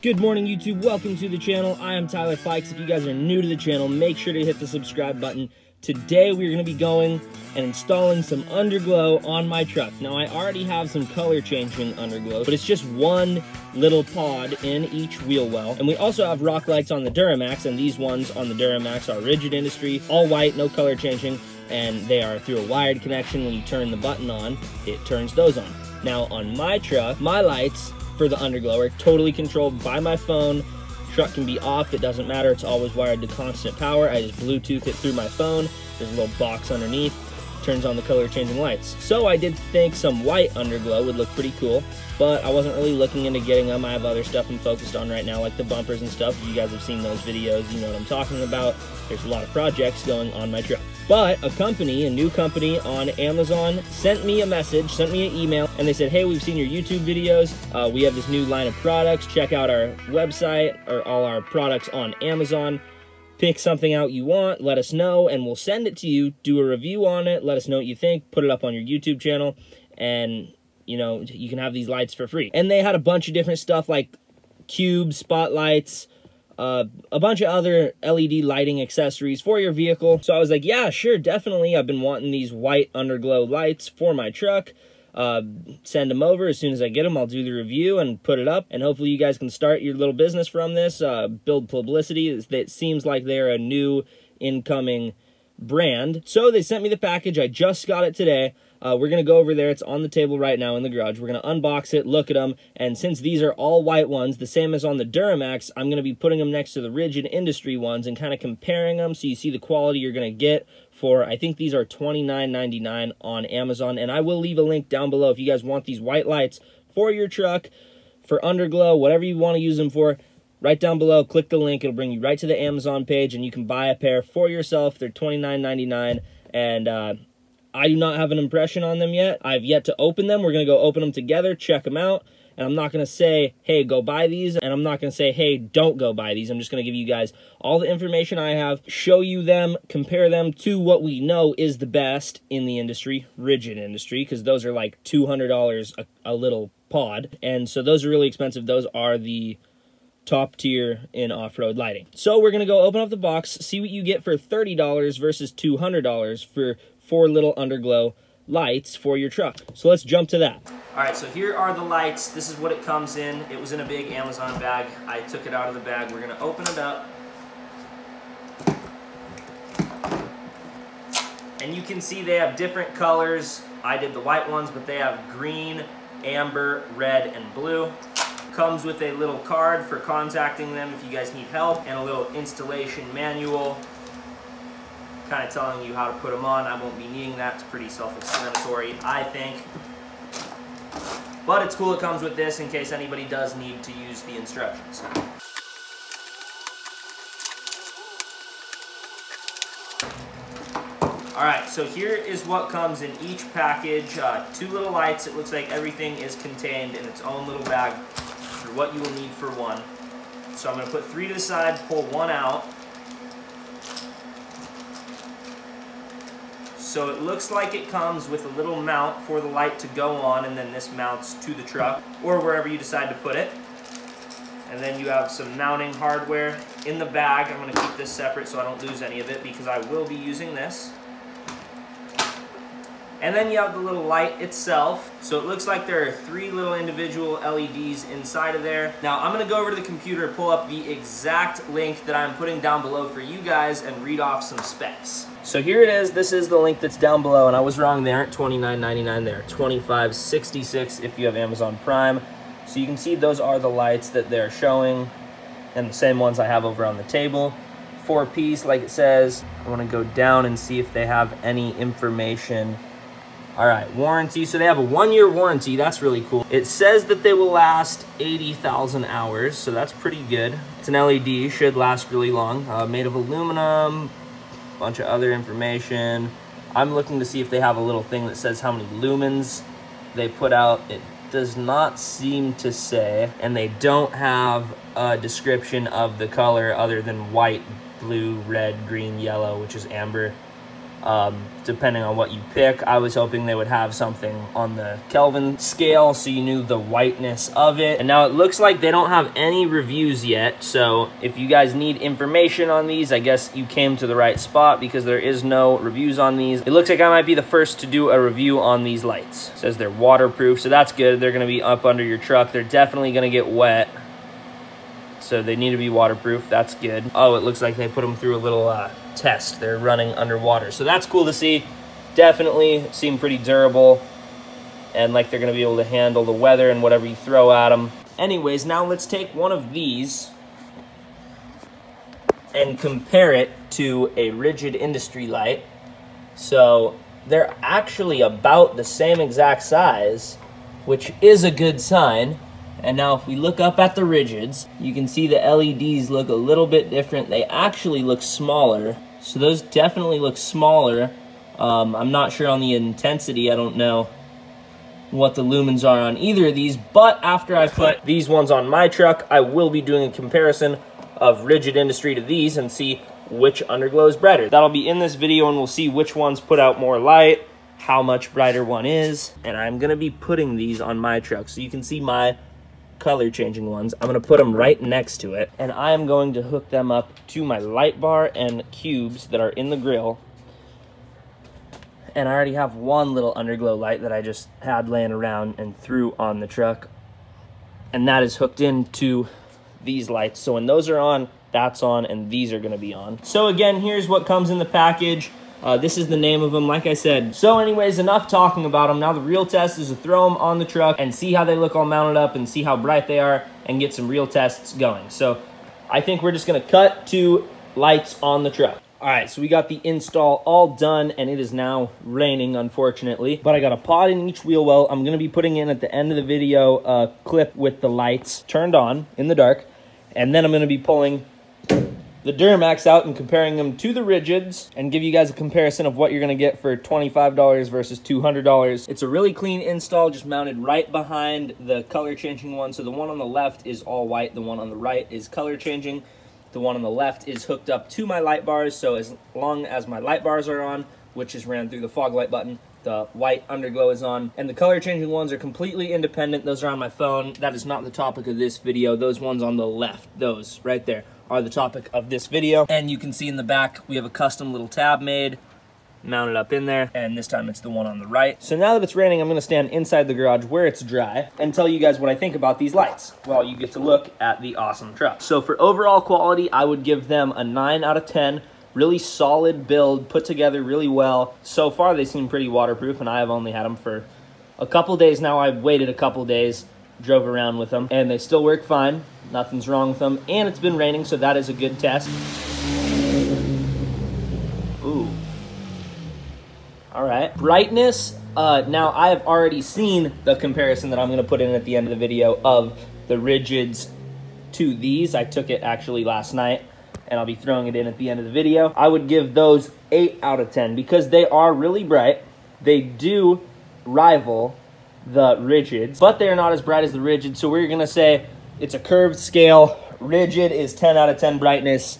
Good morning, YouTube. Welcome to the channel. I am Tyler Fikes. If you guys are new to the channel, make sure to hit the subscribe button. Today, we're going to be going and installing some underglow on my truck. Now, I already have some color changing underglow, but it's just one little pod in each wheel well. And we also have rock lights on the Duramax, and these ones on the Duramax are Rigid Industry, all white, no color changing, and they are through a wired connection. When you turn the button on, it turns those on. Now, on my truck, my lights for the underglow are totally controlled by my phone. Truck can be off, it doesn't matter, it's always wired to constant power. I just Bluetooth it through my phone. There's a little box underneath, turns on the color changing lights. So I did think some white underglow would look pretty cool, but I wasn't really looking into getting them. I have other stuff I'm focused on right now, like the bumpers and stuff. If you guys have seen those videos, you know what I'm talking about. There's a lot of projects going on my truck. But a new company on Amazon sent me a message, sent me an email, and they said, hey, we've seen your YouTube videos. We have this new line of products. Check out our website or all our products on Amazon. Pick something out you want, let us know, and we'll send it to you. Do a review on it, let us know what you think, put it up on your YouTube channel, and, you know, you can have these lights for free. And they had a bunch of different stuff like cubes, spotlights, a bunch of other LED lighting accessories for your vehicle. So I was like, yeah, sure, definitely. I've been wanting these white underglow lights for my truck. Send them over. As soon as I get them, I'll do the review and put it up. And hopefully you guys can start your little business from this, build publicity. It seems like they're a new incoming brand. So they sent me the package. I just got it today. We're going to go over there. It's on the table right now in the garage. We're going to unbox it, look at them, and since these are all white ones, the same as on the Duramax, I'm going to be putting them next to the Rigid Industry ones and kind of comparing them so you see the quality you're going to get for, I think these are $29.99 on Amazon, and I will leave a link down below if you guys want these white lights for your truck, for underglow, whatever you want to use them for. Right down below, click the link. It'll bring you right to the Amazon page, and you can buy a pair for yourself. They're $29.99, and I do not have an impression on them yet. I've yet to open them. We're going to go open them together, check them out. And I'm not going to say, hey, go buy these. And I'm not going to say, hey, don't go buy these. I'm just going to give you guys all the information I have, show you them, compare them to what we know is the best in the industry, Rigid Industry, because those are like $200 a little pod. And so those are really expensive. Those are the top tier in off-road lighting. So we're going to go open up the box, see what you get for $30 versus $200 for 4 little underglow lights for your truck. So let's jump to that. All right, so here are the lights. This is what it comes in. It was in a big Amazon bag. I took it out of the bag. We're going to open it up. And you can see they have different colors. I did the white ones, but they have green, amber, red, and blue. Comes with a little card for contacting them if you guys need help, and a little installation manual kind of telling you how to put them on. I won't be needing that. It's pretty self-explanatory, I think. But it's cool it comes with this in case anybody does need to use the instructions. Alright, so here is what comes in each package. 2 little lights. It looks like everything is contained in its own little bag for what you will need for one. So I'm going to put 3 to the side, pull 1 out. So it looks like it comes with a little mount for the light to go on, and then this mounts to the truck or wherever you decide to put it. And then you have some mounting hardware in the bag. I'm going to keep this separate so I don't lose any of it because I will be using this. And then you have the little light itself. So it looks like there are 3 little individual LEDs inside of there. Now I'm going to go over to the computer, pull up the exact link that I'm putting down below for you guys, and read off some specs. So here it is. This is the link that's down below, and I was wrong. They aren't $29.99. They're $25.66 if you have Amazon Prime. So you can see those are the lights that they're showing, and the same ones I have over on the table. 4-piece, like it says. I want to go down and see if they have any information. All right, warranty. So they have a 1-year warranty. That's really cool. It says that they will last 80,000 hours, so that's pretty good. It's an LED, should last really long. Made of aluminum, bunch of other information. I'm looking to see if they have a little thing that says how many lumens they put out. It does not seem to say, and they don't have a description of the color other than white, blue, red, green, yellow, which is amber. depending on what you pick. I was hoping they would have something on the Kelvin scale so you knew the whiteness of it. And now it looks like they don't have any reviews yet, so if you guys need information on these, I guess you came to the right spot because there is no reviews on these. It looks like I might be the first to do a review on these lights. It says they're waterproof, so that's good. They're gonna be up under your truck. They're definitely gonna get wet, so they need to be waterproof. That's good. Oh, it looks like they put them through a little test. They're running underwater, so that's cool to see. Definitely seem pretty durable and like they're gonna be able to handle the weather and whatever you throw at them. Anyways, now let's take one of these and compare it to a Rigid Industry light. So they're actually about the same exact size, which is a good sign. And now if we look up at the Rigids, you can see the LEDs look a little bit different. They actually look smaller. So those definitely look smaller. I'm not sure on the intensity. I don't know what the lumens are on either of these, but after I put these ones on my truck, I will be doing a comparison of Rigid Industry to these and see which underglow is brighter. That'll be in this video, and we'll see which ones put out more light, how much brighter one is, and I'm gonna be putting these on my truck so you can see my color changing ones. I'm gonna put them right next to it, and I am going to hook them up to my light bar and cubes that are in the grill. And I already have one little underglow light that I just had laying around and threw on the truck, and that is hooked into these lights. So when those are on, that's on, and these are gonna be on. So again, here's what comes in the package. This is the name of them, like I said. So anyways, enough talking about them. Now the real test is to throw them on the truck and see how they look all mounted up and see how bright they are and get some real tests going. So I think we're just gonna cut to lights on the truck. All right, so we got the install all done, and it is now raining, unfortunately. But I got a pod in each wheel well. I'm gonna be putting in at the end of the video a clip with the lights turned on in the dark, and then I'm gonna be pulling the Duramax out and comparing them to the Rigids and give you guys a comparison of what you're gonna get for $25 versus $200. It's a really clean install, just mounted right behind the color changing one. So the one on the left is all white, the one on the right is color changing. The one on the left is hooked up to my light bars, so as long as my light bars are on, which is ran through the fog light button, the white underglow is on. And the color changing ones are completely independent. Those are on my phone. That is not the topic of this video. Those ones on the left, those right there, are the topic of this video. And you can see in the back, we have a custom little tab made, mounted up in there, and this time it's the one on the right. So now that it's raining, I'm gonna stand inside the garage where it's dry and tell you guys what I think about these lights while you get to look at the awesome truck. So for overall quality, I would give them a 9 out of 10. Really solid build, put together really well. So far, they seem pretty waterproof, and I have only had them for a couple days now. I've waited a couple days, drove around with them, and they still work fine. Nothing's wrong with them, and it's been raining, so that is a good test. Ooh. All right. Brightness, now I have already seen the comparison that I'm gonna put in at the end of the video of the Rigids to these. I took it actually last night, and I'll be throwing it in at the end of the video. I would give those 8 out of 10 because they are really bright. They do rival the Rigids, but they're not as bright as the Rigid, so we're gonna say it's a curved scale. Rigid is 10 out of 10 brightness.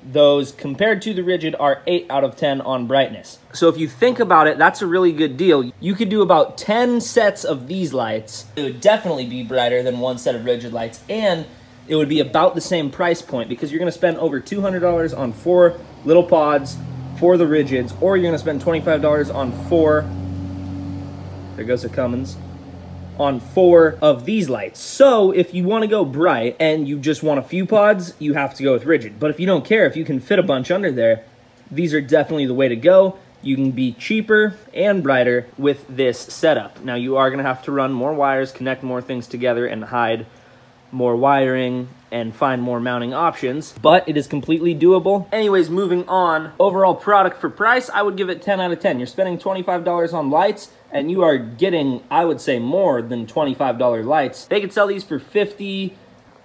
Those compared to the Rigid are 8 out of 10 on brightness. So if you think about it, that's a really good deal. You could do about 10 sets of these lights. It would definitely be brighter than one set of Rigid lights, and it would be about the same price point because you're gonna spend over $200 on 4 little pods for the Rigids, or you're gonna spend $25 on 4, there goes the Cummins, on 4 of these lights. So if you wanna go bright and you just want a few pods, you have to go with Rigid. But if you don't care, if you can fit a bunch under there, these are definitely the way to go. You can be cheaper and brighter with this setup. Now you are gonna have to run more wires, connect more things together, and hide more wiring and find more mounting options, but it is completely doable. Anyways, moving on. Overall product for price, I would give it 10 out of 10. You're spending $25 on lights, and you are getting, I would say, more than $25 lights. They could sell these for $50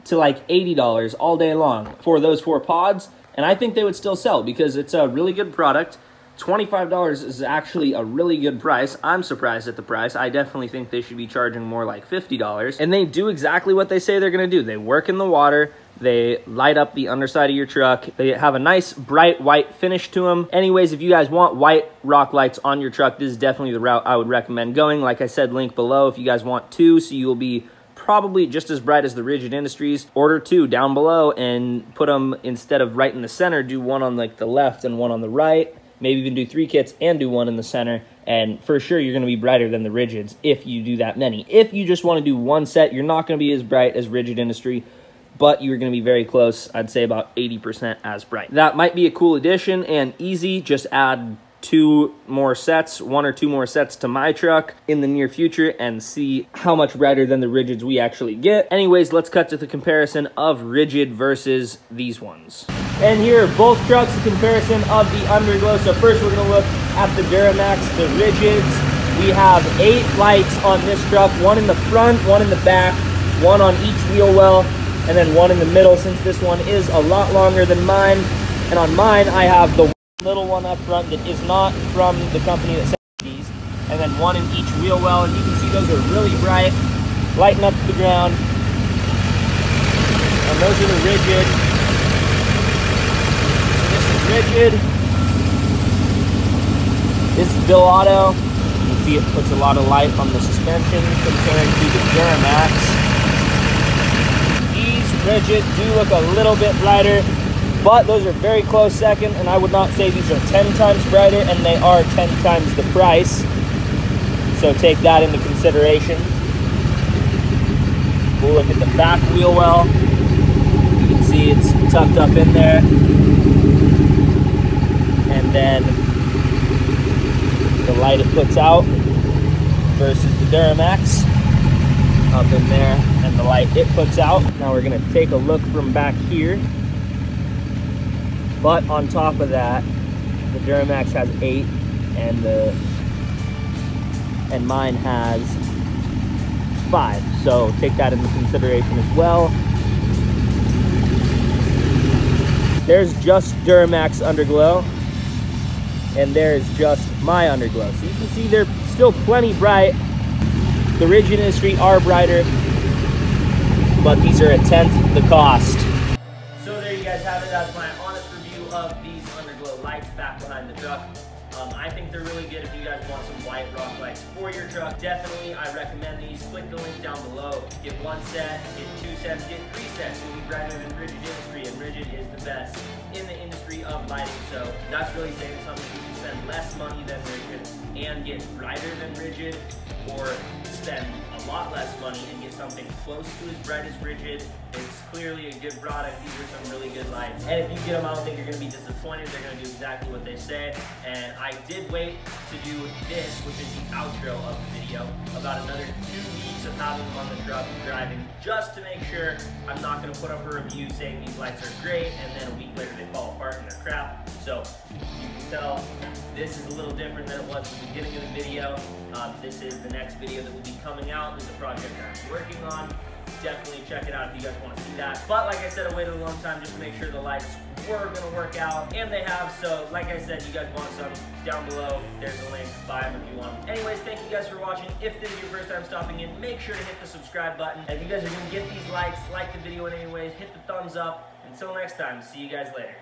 to like $80 all day long for those 4 pods, and I think they would still sell because it's a really good product. $25 is actually a really good price. I'm surprised at the price. I definitely think they should be charging more like $50. And they do exactly what they say they're gonna do. They work in the water, they light up the underside of your truck, they have a nice bright white finish to them. Anyways, if you guys want white rock lights on your truck, this is definitely the route I would recommend going. Like I said, link below if you guys want two, so you will be probably just as bright as the Rigid Industries. Order two down below and put them, instead of right in the center, do one on like the left and one on the right. Maybe even do 3 kits and do one in the center. And for sure, you're gonna be brighter than the Rigids if you do that many. If you just wanna do one set, you're not gonna be as bright as Rigid Industry, but you're gonna be very close. I'd say about 80% as bright. That might be a cool addition and easy. Just add 2 more sets, 1 or 2 more sets to my truck in the near future and see how much brighter than the Rigids we actually get. Anyways, let's cut to the comparison of Rigid versus these ones. And here are both trucks, a comparison of the underglow. So first we're gonna look at the Duramax, the Rigids. We have 8 lights on this truck, 1 in the front, 1 in the back, 1 on each wheel well, and then 1 in the middle, since this one is a lot longer than mine. And on mine, I have the little one up front that is not from the company that sells these, and then 1 in each wheel well, and you can see those are really bright, lighting up the ground. And those are the Rigid. So this is Rigid. This is Bliauto. You can see it puts a lot of light on the suspension compared to the Duramax. These Rigid do look a little bit brighter, but those are very close second, and I would not say these are 10 times brighter, and they are 10 times the price. So take that into consideration. We'll look at the back wheel well. You can see it's tucked up in there. And then the light it puts out versus the Duramax. Up in there, and the light it puts out. Now we're gonna take a look from back here. But on top of that, the Duramax has 8, and mine has 5. So take that into consideration as well. There's just Duramax underglow, and there's just my underglow. So you can see they're still plenty bright. The Rigid Industry are brighter, but these are a 10th the cost. So there you guys have it. That's my honest review of these underglow lights back behind the truck. I think they're really good if you guys want some white rock lights for your truck. Definitely, I recommend these. Click the link down below. Get 1 set, get 2 sets, get 3 sets. You'll be brighter than Rigid Industry, and Rigid is the best in the industry of lighting. So that's really saying something. You can spend less money than Rigid and get brighter than Rigid, or spend a lot less money and get something close to as bright as Rigid. It's clearly a good product. These are some really good lights. And if you get them, I don't think you're gonna be disappointed. They're gonna do exactly what they say. And I did wait to do this, which is the outro of the video, about another 2 weeks of having them on the truck and driving, just to make sure I'm not gonna put up a review saying these lights are great, and then a week later they fall apart and they're crap. So you can tell this is a little different than it was at the beginning of the video. This is the next video that will be coming out. This is a project that I'm working on. Definitely check it out if you guys want to see that. But like I said, I waited a long time just to make sure the lights were going to work out, and they have. So like I said, you guys want some, down below, there's a link. Buy them if you want them. Anyways, thank you guys for watching. If this is your first time stopping in, make sure to hit the subscribe button. And if you guys are going to get these lights, like the video in any ways, hit the thumbs up. Until next time, see you guys later.